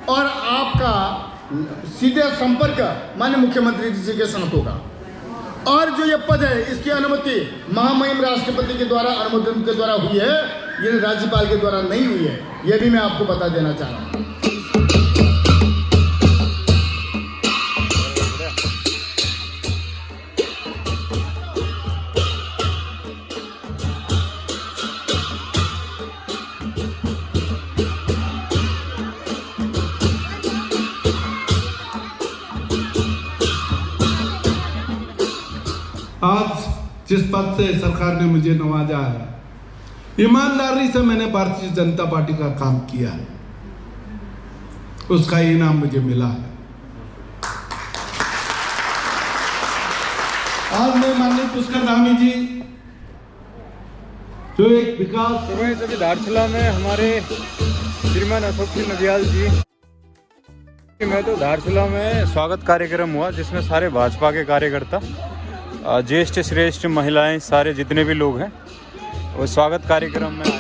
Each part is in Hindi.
और आपका सीधे संपर्क माननीय मुख्यमंत्री जी के साथ होगा। और जो ये पद है इसकी अनुमति महामहिम राष्ट्रपति के द्वारा अनुमोदन के द्वारा हुई है, ये राज्यपाल के द्वारा नहीं हुई है। ये भी मैं आपको बता देना चाह रहा हूँ। आज जिस पद से सरकार ने मुझे नवाजा है, ईमानदारी से मैंने भारतीय जनता पार्टी का काम किया है, उसका इनाम मुझे मिला है। आज मैं माननीय पुष्कर धामी जी जो एक विकास धारचूला में हमारे श्रीमान अशोक सिंह नदियाल जी मैं तो धारचूला में स्वागत कार्यक्रम हुआ जिसमें सारे भाजपा के कार्यकर्ता, ज्येष्ठ श्रेष्ठ महिलाएं, सारे जितने भी लोग हैं वो स्वागत कार्यक्रम में आए।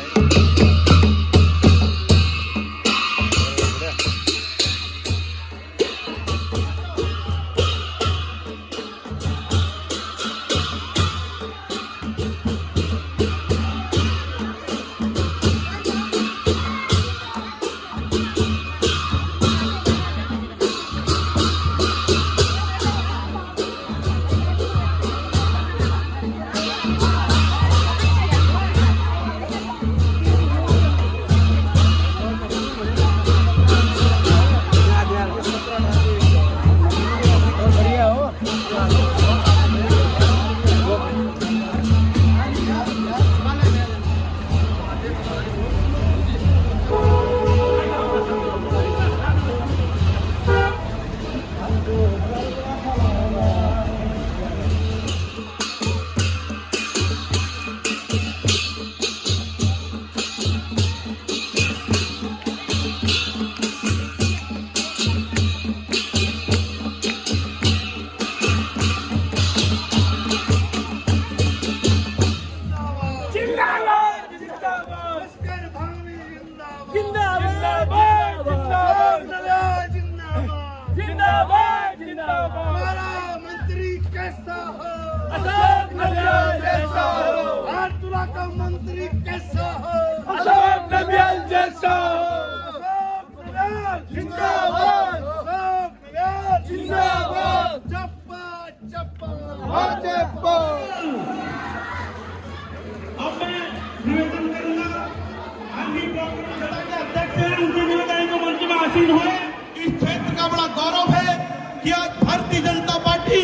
इस क्षेत्र का बड़ा गौरव है कि आज भारतीय जनता पार्टी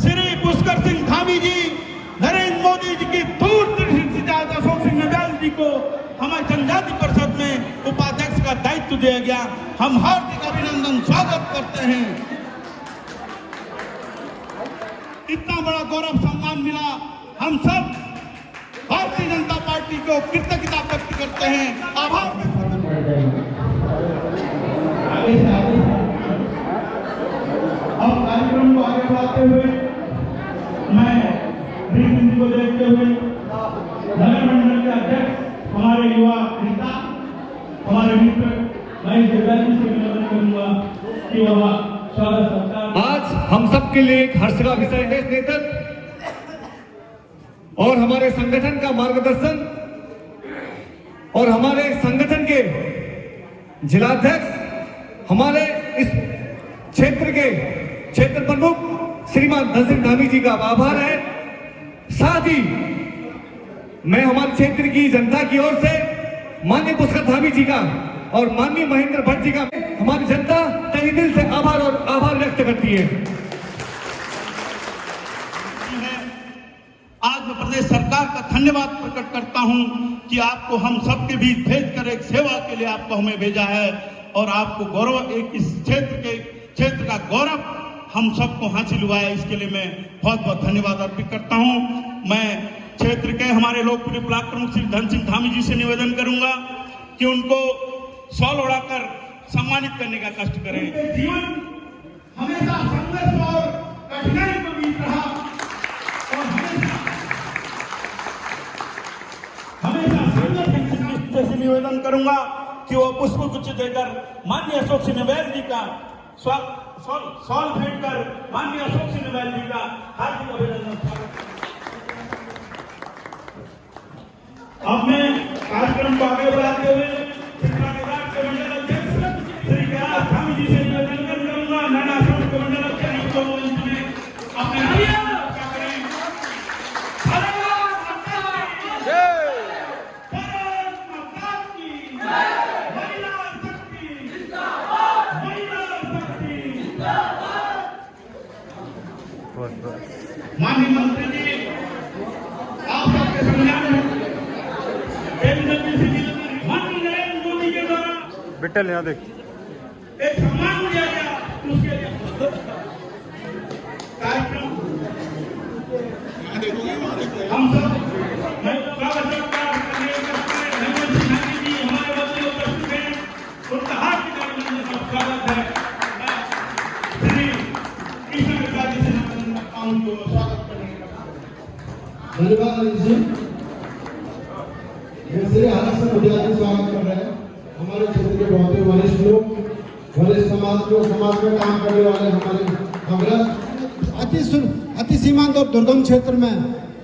श्री पुष्कर सिंह धामी जी, नरेंद्र मोदी जी की दूरदृष्टि से ज्यादा अशोक सिंह नदियाल जी को हमारे जनजाति परिषद में उपाध्यक्ष का दायित्व दिया गया। हम हार्दिक अभिनंदन स्वागत करते हैं। इतना बड़ा गौरव सम्मान मिला, हम सब भारतीय जनता पार्टी को कृतज्ञता व्यक्त करते हैं, आभार व्यक्त करते हैं। अब कार्यक्रम को आगे बढ़ाते हुए मैं जी को देखते हुए नगर मंडल के अध्यक्ष हमारे युवा नेता, हमारे मित्र महेश देवदासी से निवेदन करूंगा कि वह स्वागत सत्कार। आज हम सब के लिए एक हर्ष का विषय है नेतृत्व और हमारे संगठन का मार्गदर्शन और हमारे संगठन के जिलाध्यक्ष, हमारे इस क्षेत्र के क्षेत्र प्रमुख श्रीमान धन सिंह धामी जी का आभार है। साथ ही मैं हमारे क्षेत्र की जनता की ओर से माननीय पुष्कर धामी जी का और माननीय महेंद्र भट्ट जी का हमारी जनता तहे दिल से आभार व्यक्त करती है। आज मैं प्रदेश सरकार का धन्यवाद प्रकट करता हूं कि आपको हम सबके बीच भेजकर एक सेवा के लिए आपको हमें भेजा है और आपको गौरव, एक इस क्षेत्र का गौरव हम सबको हासिल हुआ है। इसके लिए मैं बहुत बहुत धन्यवाद अर्पित करता हूं। मैं क्षेत्र के हमारे लोकप्रिय ब्लॉक प्रमुख श्री धन सिंह धामी जी से निवेदन करूंगा कि उनको शॉल ओढ़ाकर सम्मानित करने का कष्ट करें। जीवन हमेशा संघर्ष और कठिनाई के बीच रहा और हमेशा संघर्ष से निवेदन करूंगा कि वो पुष्प गुच्छ देकर माननीय अशोक सिंह नवैल जी का सॉल भेंट कर माननीय अशोक सिंह नवैल जी का हार्दिक अभिनंदन। अब मैं कार्यक्रम को आगे बढ़ाते हुए शिक्षा विभाग के मंडल अध्यक्ष श्री कैलाश स्वामी जी से निवेदन करूंगा। नाना आश्रम के मंडल अध्यक्ष को अपने माननीय मंत्री जी आप सबके सम्मान में माननीय नरेंद्र मोदी के द्वारा बिट्टल यहाँ देख एक सम्मान दिया गया, उसके लिए कार्यक्रम हम सब मैं स्वागत करता हूं। जी हमारे बच्चे उपस्थित हैं, उनका हार्दिक अभिनंदन स्वागत है। श्री कृष्ण प्रसाद जी से उनको स्वागत करने का धन्यवाद जी। श्री हरस मुद्याजी स्वागत कर रहे हैं। हमारे क्षेत्र के बहुत ही वरिष्ठ लोग, वरिष्ठ समाज में काम करने वाले हमारे अति सीमांत और दुर्गम क्षेत्र में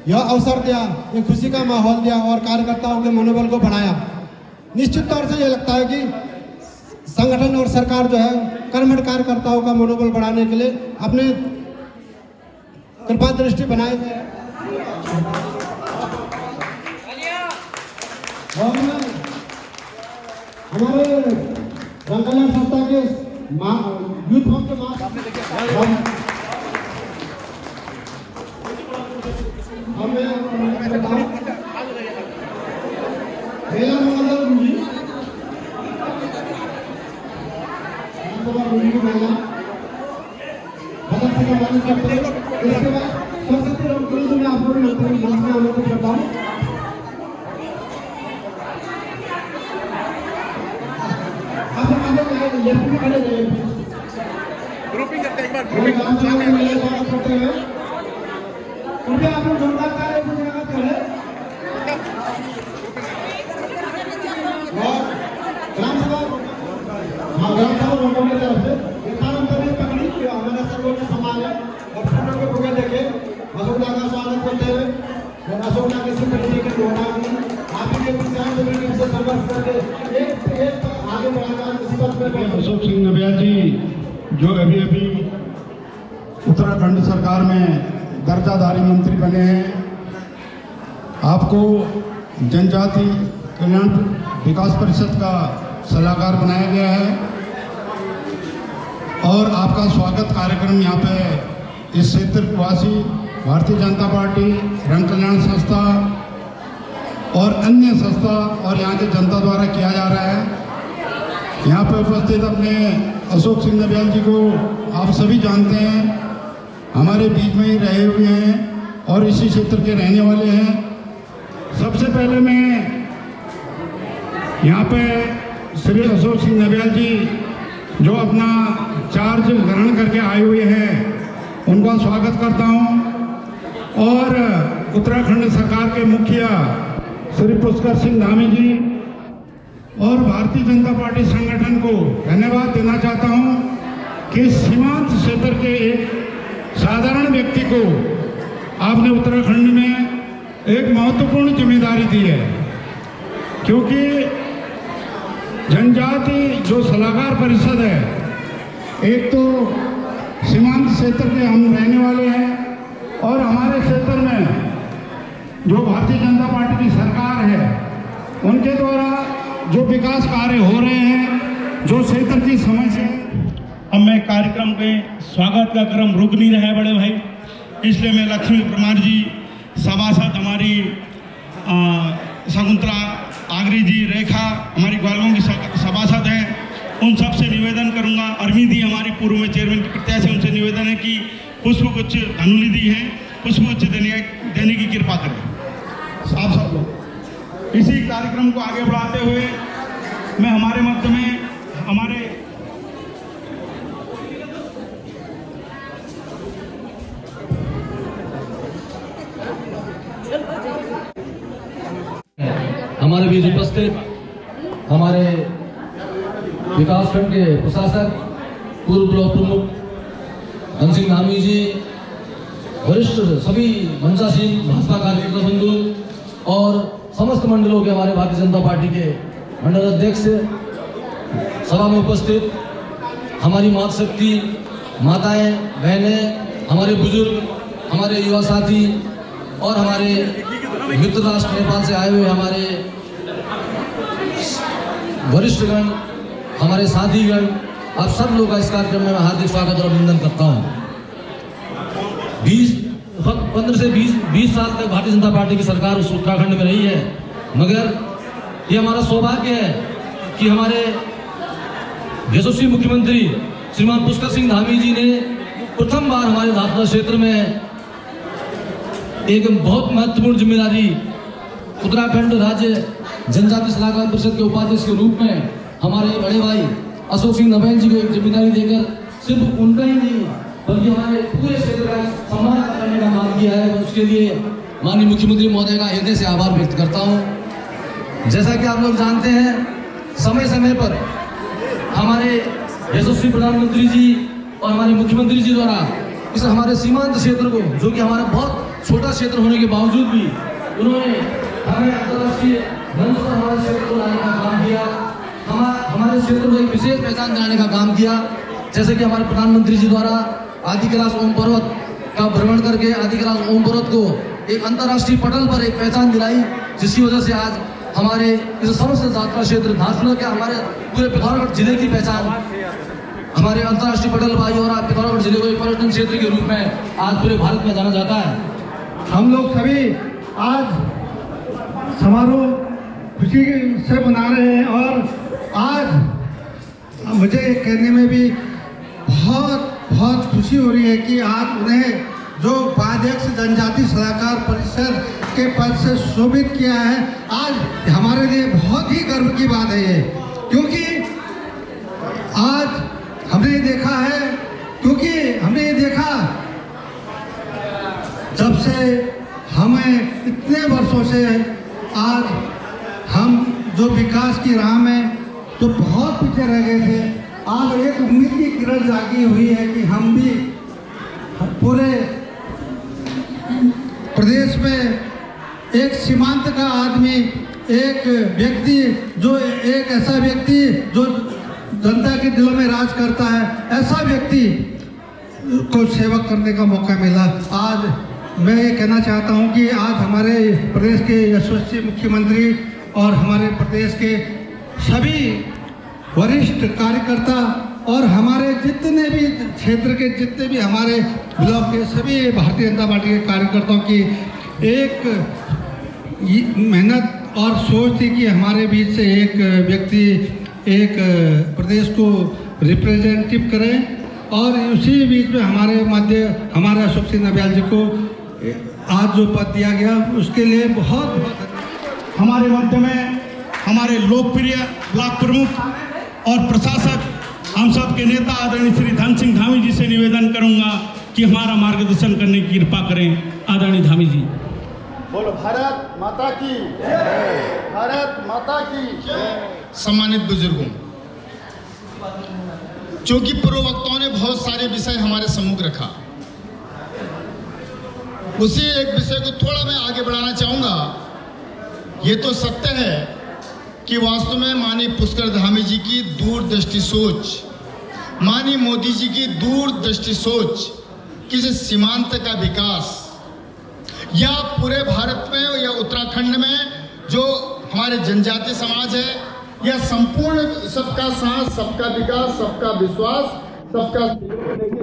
यह अवसर दिया, एक खुशी का माहौल दिया और कार्यकर्ताओं के मनोबल को बढ़ाया। निश्चित तौर से ये लगता है कि संगठन और सरकार जो है कर्मठ कार्यकर्ताओं का मनोबल बढ़ाने के लिए अपने कृपा दृष्टि बनाए गए और हमारे रंगकला संस्था के यूथ होम के इसके बाद सरस्वती रंगकला जी में आप लोग आमंत्रित करता हूँ। ग्रुपिंग करते हैं, एक बार स्वागत करते हैं। कृपया आप लोग जोरदार तालियों से स्वागत करें। और ग्राम सभा की तरफ से पकड़ी हमारा सर्वोच्च सम्मान है और फोटो के बुके देखे अशोकदा का स्वागत करते हुए अशोकदा के सिक्योरिटी के द्वारा आप ही के से संघर्ष करके एक आगे बढ़ाकर इसी बात पे अशोक सिंह नवैल जी जो अभी उत्तराखंड सरकार में दर्जाधारी मंत्री बने हैं, आपको जनजाति कल्याण विकास परिषद का सलाहकार बनाया गया है और आपका स्वागत कार्यक्रम यहाँ पे इस क्षेत्रवासी भारतीय जनता पार्टी, रंग कल्याण संस्था और अन्य संस्था और यहाँ की जनता द्वारा किया जा रहा है। यहाँ पर उपस्थित अपने अशोक सिंह नवैल जी को आप सभी जानते हैं, हमारे बीच में ही रहे हुए हैं और इसी क्षेत्र के रहने वाले हैं। सबसे पहले मैं यहाँ पे श्री अशोक सिंह नवैल जी जो अपना चार्ज ग्रहण करके आए हुए हैं उनका स्वागत करता हूँ और उत्तराखंड सरकार के मुखिया श्री पुष्कर सिंह धामी जी और भारतीय जनता पार्टी संगठन को धन्यवाद देना चाहता हूं कि सीमांत क्षेत्र के एक साधारण व्यक्ति को आपने उत्तराखंड में एक महत्वपूर्ण जिम्मेदारी दी है, क्योंकि जनजाति जो सलाहकार परिषद है, एक तो सीमांत क्षेत्र के हम रहने वाले हैं और हमारे क्षेत्र में जो भारतीय जनता पार्टी की सरकार है उनके द्वारा जो विकास कार्य हो रहे हैं, जो क्षेत्र की समस्या। अब मैं कार्यक्रम के स्वागत का क्रम रुक नहीं रहा है बड़े भाई, इसलिए मैं लक्ष्मी परमार जी सभासद हमारी शकुंतला आगरी जी, रेखा हमारी ग्वालों की सभासद हैं, उन सब से निवेदन करूंगा। अरविंद जी हमारी पूर्व में चेयरमैन की प्रत्याशी, उनसे निवेदन है कि पुष्पगुच्छ धनुनिधि हैं, पुष्पगुच्छ देने की कृपा करें आप सब लोग। इसी कार्यक्रम को आगे बढ़ाते हुए मैं हमारे मध्य में हमारे हमारे बीच उपस्थित हमारे विकासखंड के प्रशासक, पूर्व ब्लॉक प्रमुख धन सिंह धामी जी, वरिष्ठ सभी मंचासीन भाजपा कार्यकर्ता बंधु और समस्त मंडलों के हमारे भारतीय जनता पार्टी के मंडल अध्यक्ष, सभा में उपस्थित हमारी मातृशक्ति, माताएं, बहनें, हमारे बुजुर्ग, हमारे युवा साथी और हमारे मित्र राष्ट्र नेपाल से आए हुए हमारे वरिष्ठगण, हमारे साथीगण, आप सब लोग का इस कार्यक्रम में मैं हार्दिक स्वागत और अभिनंदन करता हूँ। 15 से 20 साल तक भारतीय जनता पार्टी की सरकार उस उत्तराखंड में रही है, मगर ये हमारा सौभाग्य है कि हमारे यशस्वी मुख्यमंत्री श्रीमान पुष्कर सिंह धामी जी ने प्रथम बार हमारे धारचूला क्षेत्र में एक बहुत महत्वपूर्ण जिम्मेदारी उत्तराखंड राज्य जनजाति सलाहकार परिषद के उपाध्यक्ष के रूप में हमारे बड़े भाई अशोक सिंह नभैल जी को एक जिम्मेदारी देकर सिर्फ उनका ही नहीं बल्कि हमारे पूरे क्षेत्र का सम्मान करने का काम किया है। उसके लिए माननीय मुख्यमंत्री महोदय का हृदय से आभार व्यक्त करता हूँ। जैसा कि आप लोग जानते हैं, समय समय पर हमारे यशस्वी प्रधानमंत्री जी और हमारे मुख्यमंत्री जी द्वारा इस हमारे सीमांत क्षेत्र को, जो कि हमारा बहुत छोटा क्षेत्र होने के बावजूद भी उन्होंने हमें अंतर्राष्ट्रीय मंच पर हमारे क्षेत्र को लाने का काम किया, हमारे क्षेत्र को एक विशेष पहचान दिलाने का काम किया। जैसे कि हमारे प्रधानमंत्री जी द्वारा आदि कैलाश ओम पर्वत का भ्रमण करके आदि कैलाश ओम पर्वत को एक अंतर्राष्ट्रीय पटल पर एक पहचान दिलाई, जिसकी वजह से आज हमारे इस समस्त यात्रा क्षेत्र धारचूला के हमारे पूरे पिथौरागढ़ जिले की पहचान हमारे अंतर्राष्ट्रीय पटल भाई और पिथौरागढ़ जिले को एक पर्यटन क्षेत्र के रूप में आज पूरे भारत में जाना जाता है। हम लोग सभी आज समारोह खुशी से मना रहे हैं और आज मुझे कहने में भी बहुत खुशी हो रही है कि आज उन्हें जो उपाध्यक्ष जनजाति सलाहकार परिषद के पद से शोभित किया है, आज हमारे लिए बहुत ही गर्व की बात है ये, क्योंकि आज हमने देखा है, जब से हमें इतने वर्षों से आज हम जो विकास की राह में तो बहुत पीछे रह गए थे, आज एक उम्मीद की किरण जागी हुई है कि हम भी पूरे प्रदेश में एक सीमांत का आदमी, एक व्यक्ति जो जनता के दिलों में राज करता है, ऐसा व्यक्ति को सेवा करने का मौका मिला। आज मैं ये कहना चाहता हूँ कि आज हमारे प्रदेश के यशस्वी मुख्यमंत्री और हमारे प्रदेश के सभी वरिष्ठ कार्यकर्ता और हमारे जितने भी क्षेत्र के जितने भी हमारे ब्लॉक के सभी भारतीय जनता पार्टी के कार्यकर्ताओं की एक मेहनत और सोच थी कि हमारे बीच से एक व्यक्ति एक प्रदेश को रिप्रेजेंटेटिव करें, और उसी बीच में हमारे मध्य हमारे अशोक सिंह नभैल जी को आज जो पद दिया गया उसके लिए बहुत हमारे मध्य में हमारे लोकप्रिय ब्लॉक प्रमुख और प्रशासक, हम सब के नेता आदरणीय श्री धन सिंह धामी जी से निवेदन करूंगा कि हमारा मार्गदर्शन करने की कृपा करें। आदरणीय धामी जी। बोलो भारत माता की जय, भारत माता की जय। सम्मानित बुजुर्गों, चूंकि पूर्व वक्ताओं ने बहुत सारे विषय हमारे सम्मुख रखा, उसी एक विषय को थोड़ा मैं आगे बढ़ाना चाहूंगा। ये तो सत्य है कि वास्तव में माननीय पुष्कर धामी जी की दूरदृष्टि सोच, माननीय मोदी जी की दूरदृष्टि सोच किसी सीमांत का विकास या पूरे भारत में या उत्तराखंड में जो हमारे जनजातीय समाज है, या संपूर्ण सबका साथ, सबका विकास, सबका विश्वास, सबका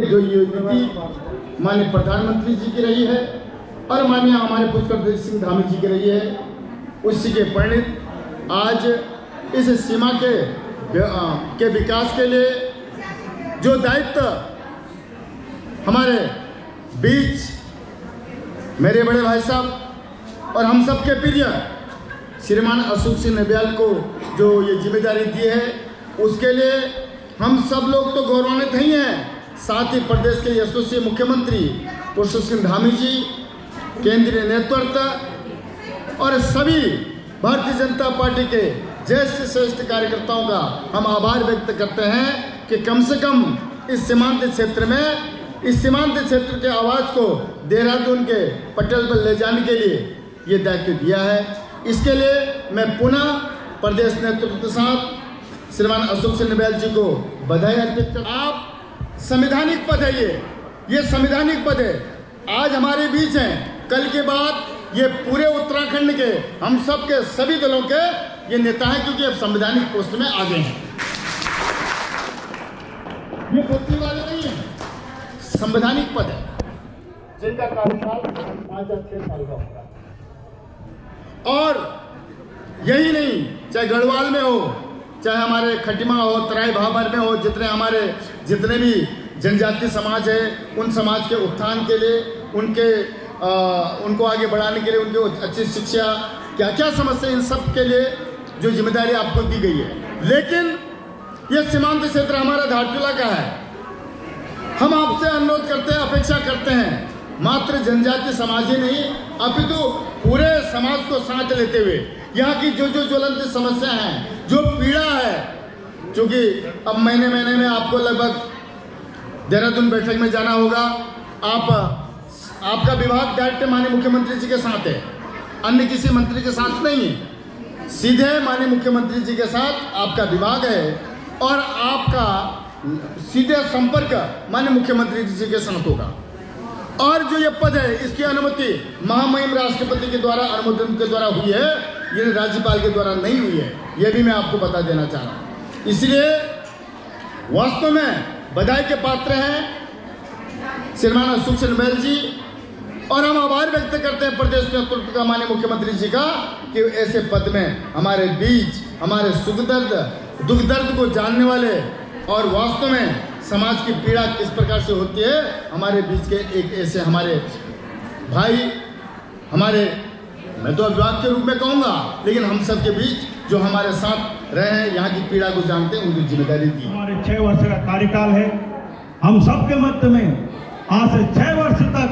जो ये नीति माननीय प्रधानमंत्री जी की रही है और माननीय हमारे पुष्कर सिंह धामी जी की रही है, उसी के परिणित आज इस सीमा के विकास के लिए जो दायित्व हमारे बीच मेरे बड़े भाई साहब और हम सबके प्रिय श्रीमान अशोक सिंह नभैल को जो ये जिम्मेदारी दी है, उसके लिए हम सब लोग तो गौरवान्वित ही हैं। साथ ही प्रदेश के यशस्वी मुख्यमंत्री पुष्कर सिंह धामी जी, केंद्रीय नेतृत्व और सभी भारतीय जनता पार्टी के ज्येष्ठ श्रेष्ठ कार्यकर्ताओं का हम आभार व्यक्त करते हैं कि कम से कम इस सीमांत क्षेत्र के आवाज़ को देहरादून के पटल पर ले जाने के लिए ये दायित्व दिया है। इसके लिए मैं पुनः प्रदेश नेतृत्व के साथ श्रीमान अशोक सिंह नबेल जी को बधाई अर्पित कर। आप संवैधानिक पद है, ये संवैधानिक पद है, आज हमारे बीच हैं, कल के बाद ये पूरे उत्तराखंड के हम सब के सभी दलों के ये नेता हैं, क्योंकि अब संवैधानिक पोस्ट में आ गए हैं। ये बुद्धि वाले नहीं है, संवैधानिक पद है जिनका कार्यकाल 5 या 6 साल का होगा। और यही नहीं, चाहे गढ़वाल में हो, चाहे हमारे खटिमा हो, तराई भाबर में हो, जितने भी जनजातीय समाज है, उन समाज के उत्थान के लिए, उनको आगे बढ़ाने के लिए, उनको अच्छी शिक्षा, क्या क्या समस्या, इन सब के लिए जो जिम्मेदारी आपको दी गई है। लेकिन ये सीमांत क्षेत्र हमारा धारचूला का है। हम आपसे अनुरोध करते हैं, अपेक्षा करते हैं, मात्र जनजातीय समाज ही नहीं अपितु पूरे समाज को साथ लेते हुए यहाँ की जो ज्वलंत समस्या है, जो पीड़ा है, क्योंकि अब महीने में आपको लगभग देहरादून बैठक में जाना होगा। आपका विभाग डायरेक्ट माननीय मुख्यमंत्री जी के साथ है, अन्य किसी मंत्री के साथ नहीं है, सीधे माननीय मुख्यमंत्री जी के साथ आपका विभाग है और आपका सीधे संपर्क माननीय मुख्यमंत्री जी के साथ होगा। और जो ये पद है, इसकी अनुमति महामहिम राष्ट्रपति के द्वारा अनुमोदन के द्वारा हुई है, ये राज्यपाल के द्वारा नहीं हुई है, ये भी मैं आपको बता देना चाह रहा हूँ। इसलिए वास्तव में बधाई के पात्र हैं श्रीमान अशोक सिंह नबेल जी, और हम आभार व्यक्त करते हैं प्रदेश नेतृत्व का, माननीय मुख्यमंत्री जी का, कि ऐसे पद में हमारे बीच हमारे सुख दर्द दुख दर्द को जानने वाले और वास्तव में समाज की पीड़ा किस प्रकार से होती है, हमारे बीच के एक ऐसे हमारे भाई, मैं तो अभिभावक के रूप में कहूँगा, लेकिन हम सब के बीच जो हमारे साथ रहे हैं, यहाँ की पीड़ा को जानते हैं, उनकी जिम्मेदारी दी। हमारे 6 वर्ष का कार्यकाल है, हम सबके मध्य में आज से 6 वर्ष तक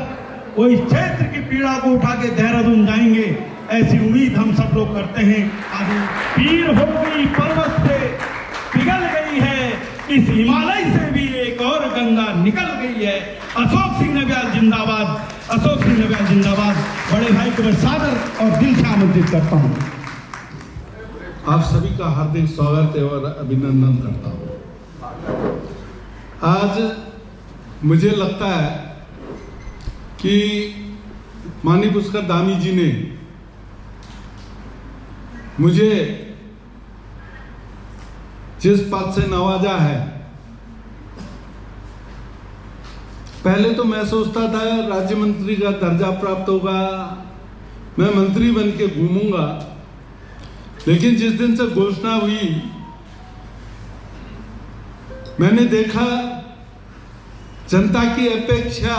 वो इस क्षेत्र की पीड़ा को उठा के देहरादून जाएंगे, ऐसी उम्मीद हम सब लोग करते हैं। आज पीर हो गई पर्वत से पिघल गई है, इस हिमालय से भी एक और गंगा निकल गई है। अशोक सिंह नबेल जिंदाबाद, अशोक सिंह नबेल जिंदाबाद। बड़े भाई को मैं सादर और दिल से आमंत्रित करता हूँ। आप सभी का हार्दिक स्वागत है और अभिनंदन करता हूँ। आज मुझे लगता है कि माननीय पुष्कर धामी जी ने मुझे जिस पद से नवाजा है, पहले तो मैं सोचता था राज्य मंत्री का दर्जा प्राप्त होगा, मैं मंत्री बन के घूमूंगा, लेकिन जिस दिन से घोषणा हुई मैंने देखा जनता की अपेक्षा,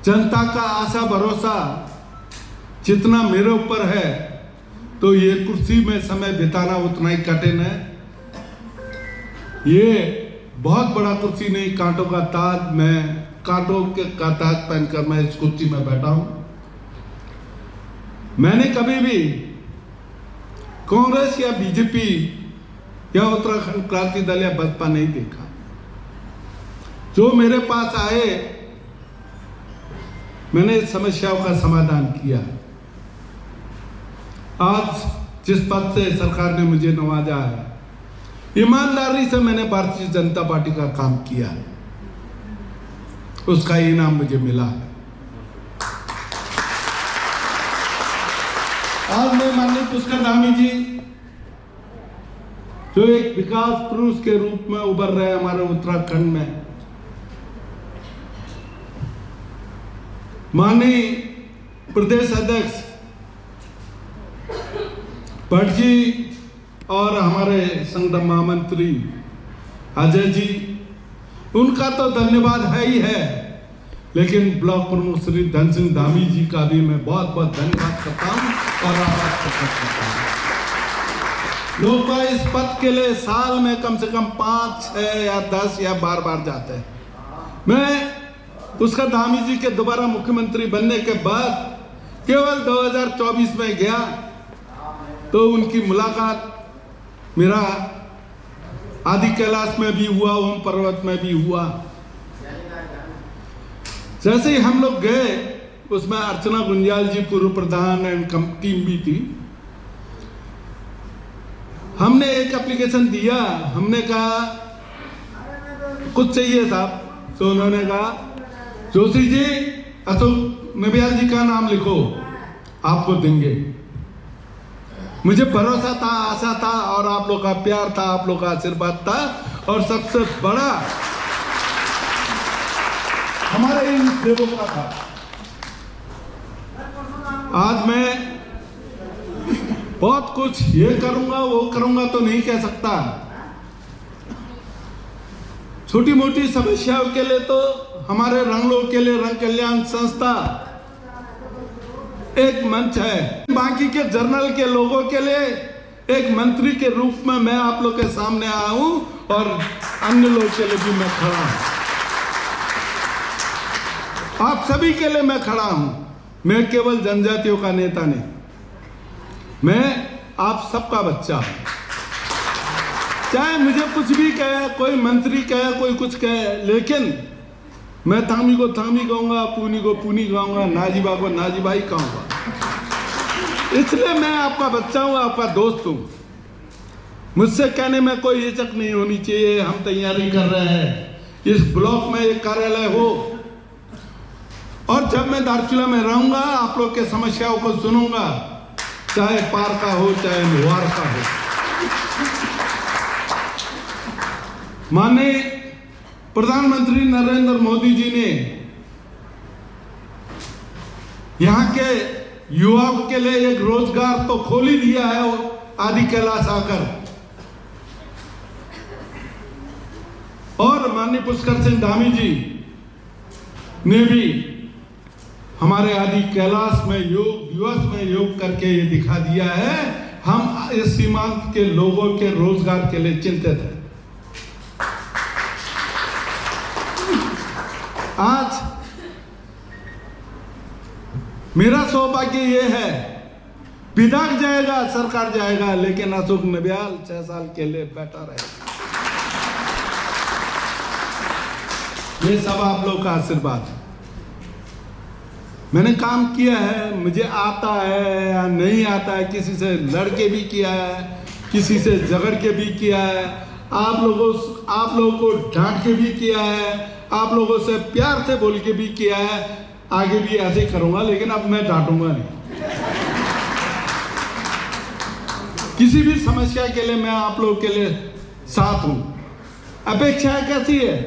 जनता का आशा भरोसा जितना मेरे ऊपर है, तो ये कुर्सी में समय बिताना उतना ही कठिन है। ये बहुत बड़ा कुर्सी नहीं, कांटों का ताज, मैं कांटों का ताज पहनकर मैं इस कुर्सी में बैठा हूं। मैंने कभी भी कांग्रेस या बीजेपी या उत्तराखंड क्रांति दल या बसपा नहीं देखा। जो मेरे पास आए मैंने समस्याओं का समाधान किया। आज जिस पद से सरकार ने मुझे नवाजा है, ईमानदारी से मैंने भारतीय जनता पार्टी का काम किया है, उसका इनाम मुझे मिला है। आज मैं माननीय पुष्कर धामी जी, जो एक विकास पुरुष के रूप में उभर रहे हमारे उत्तराखंड में, माननीय प्रदेश अध्यक्ष भट्ट जी और हमारे संगठन महामंत्री अजय जी, उनका तो धन्यवाद है ही है, लेकिन ब्लॉक प्रमुख श्री धन सिंह धामी जी का भी मैं बहुत बहुत धन्यवाद करता हूं और आभार प्रकट करता हूं। लोग इस पद के लिए साल में कम से कम 5, 6 या 10 या 12 बार जाते हैं। मैं पुष्कर धामी जी के दोबारा मुख्यमंत्री बनने के बाद केवल 2024 में गया, तो उनकी मुलाकात मेरा आदि कैलाश में भी हुआ, ओम पर्वत में भी हुआ। जैसे ही हम लोग गए, उसमें अर्चना गुंजाल जी पूर्व प्रधान एंड टीम भी थी। हमने एक एप्लीकेशन दिया, हमने कहा कुछ चाहिए था, तो उन्होंने कहा जोशी जी अशोक नबियाल जी का नाम लिखो, आपको देंगे। मुझे भरोसा था, आशा था, और आप लोग का प्यार था, आप लोग का आशीर्वाद था, और सबसे बड़ा हमारे इन सेवकों का था। आज मैं बहुत कुछ ये करूंगा वो करूंगा तो नहीं कह सकता। छोटी मोटी समस्याओं के लिए तो हमारे रंगलों के लिए रंग कल्याण संस्था एक मंच है। बाकी के जर्नल के लोगों के लिए एक मंत्री के रूप में मैं आप लोग के सामने आया हूं, और अन्य लोगों के लिए भी मैं खड़ा हूं। आप सभी के लिए मैं खड़ा हूं। मैं केवल जनजातियों का नेता नहीं, मैं आप सबका बच्चा हूं। चाहे मुझे कुछ भी कहे, कोई मंत्री कहे, कोई कुछ कहे, लेकिन मैं थामी को थामी कहूंगा, पूनी को पूनी कहूंगा, नाजीबा को नाजीबाई कहूंगा। इसलिए मैं आपका बच्चा हूं, आपका दोस्त हूं। मुझसे कहने में कोई हिचक नहीं होनी चाहिए। हम तैयारी कर रहे हैं, इस ब्लॉक में एक कार्यालय हो, और जब मैं धारचूला में रहूंगा, आप लोग के समस्याओं को सुनूंगा, चाहे पार का हो, चाहे मुहार का हो। माननीय प्रधानमंत्री नरेंद्र मोदी जी ने यहाँ के युवाओं के लिए एक रोजगार तो खोल ही दिया है, आदि कैलाश आकर। और माननीय पुष्कर सिंह धामी जी ने भी हमारे आदि कैलाश में योग दिवस में योग करके ये दिखा दिया है, हम इस सीमांत के लोगों के रोजगार के लिए चिंतित हैं। आज मेरा सौभाग्य ये है, विधायक जाएगा, सरकार जाएगा, लेकिन अशोक नबियाल 6 साल के लिए बैठा रहेगा। ये सब आप लोग का आशीर्वाद है। मैंने काम किया है, मुझे आता है या नहीं आता है, किसी से लड़ के भी किया है, किसी से झगड़ के भी किया है, आप लोगों को डांट के भी किया है, आप लोगों से प्यार से बोल के भी किया है। आगे भी ऐसे ही करूंगा, लेकिन अब मैं डांटूंगा नहीं। किसी भी समस्या के लिए मैं आप लोगों के लिए साथ हूं। अपेक्षा कैसी है?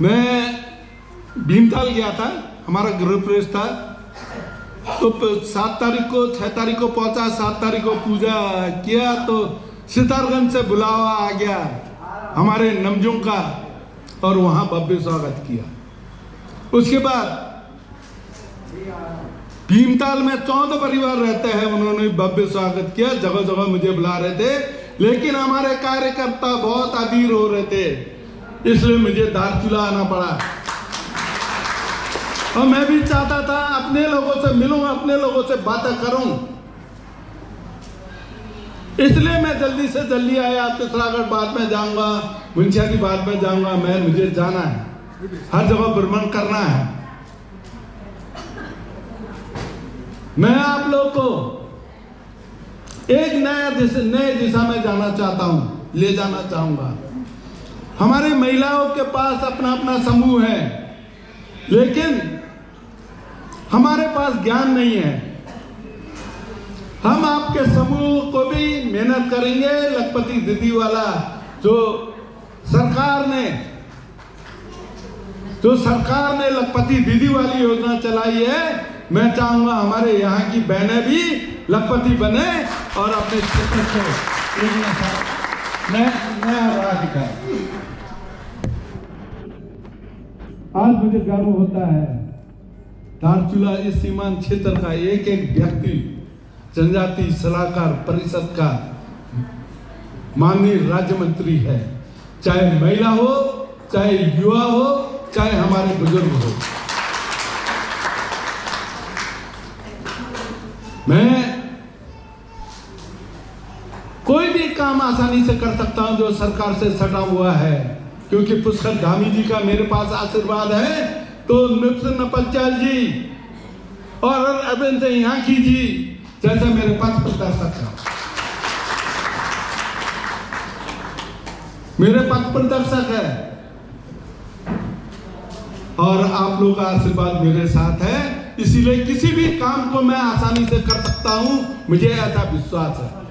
मैं भीमताल गया था, हमारा गृह प्रवेश था, तो 7 तारीख को 6 तारीख को पहुंचा, 7 तारीख को पूजा किया, तो सितारगंज से बुलावा आ गया हमारे नमजुम का, और वहां भव्य स्वागत किया। उसके बाद भीमताल में 14 परिवार रहते हैं, उन्होंने भव्य स्वागत किया, जगह जगह मुझे बुला रहे थे, लेकिन हमारे कार्यकर्ता बहुत अधीर हो रहे थे, इसलिए मुझे धारचूला आना पड़ा। और मैं भी चाहता था अपने लोगों से मिलूं, अपने लोगों से बातें करूं, इसलिए मैं जल्दी से जल्दी आया। पिथौरागढ़ बाद में जाऊंगा, मुंशियारी बाद में जाऊंगा, मुझे जाना है, हर जगह भ्रमण करना है। मैं आप लोग को एक नए दिशा में जाना चाहता हूं, ले जाना चाहूंगा। हमारे महिलाओं के पास अपना अपना समूह है, लेकिन हमारे पास ज्ञान नहीं है। हम आपके समूह को भी मेहनत करेंगे। लखपति दीदी वाला जो सरकार ने लखपति दीदी वाली योजना चलाई है, मैं चाहूंगा हमारे यहाँ की बहनें भी लखपति बने और अपने क्षेत्र को नया राह दिखाए। आज मुझे गर्व होता है, धारचूला इस सीमांत क्षेत्र का एक एक व्यक्ति जनजाति सलाहकार परिषद का माननीय राज्य मंत्री है, चाहे महिला हो, चाहे युवा हो, चाहे हमारे बुजुर्ग हो। मैं काम आसानी से कर सकता हूं जो सरकार से सटा हुआ है, क्योंकि पुष्कर धामी जी का मेरे पास आशीर्वाद है। तो नितिन नपलचल जी और अरविंद सिंह यांकी जी जैसे मेरे पथ प्रदर्शक हैं, मेरे पथ प्रदर्शक है, और आप लोगों का आशीर्वाद मेरे साथ है, इसीलिए किसी भी काम को मैं आसानी से कर सकता हूं, मुझे ऐसा विश्वास है।